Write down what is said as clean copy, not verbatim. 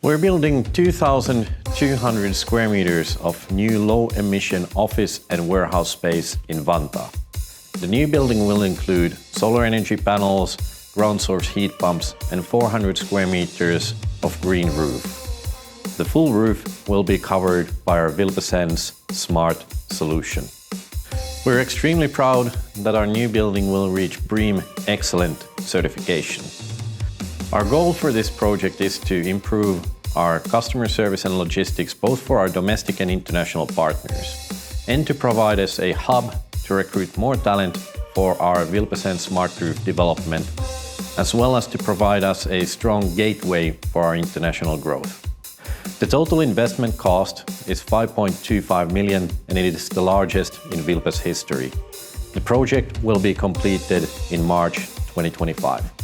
We're building 2,200 square meters of new low-emission office and warehouse space in Vantaa. The new building will include solar energy panels, ground source heat pumps and 400 square meters of green roof. The full roof will be covered by our VILPE smart solution. We're extremely proud that our new building will reach BREEAM Excellent certification. Our goal for this project is to improve our customer service and logistics both for our domestic and international partners, and to provide us a hub to recruit more talent for our VILPE smart roof development, as well as to provide us a strong gateway for our international growth. The total investment cost is 5.25 million and it is the largest in VILPE's history. The project will be completed in March 2025.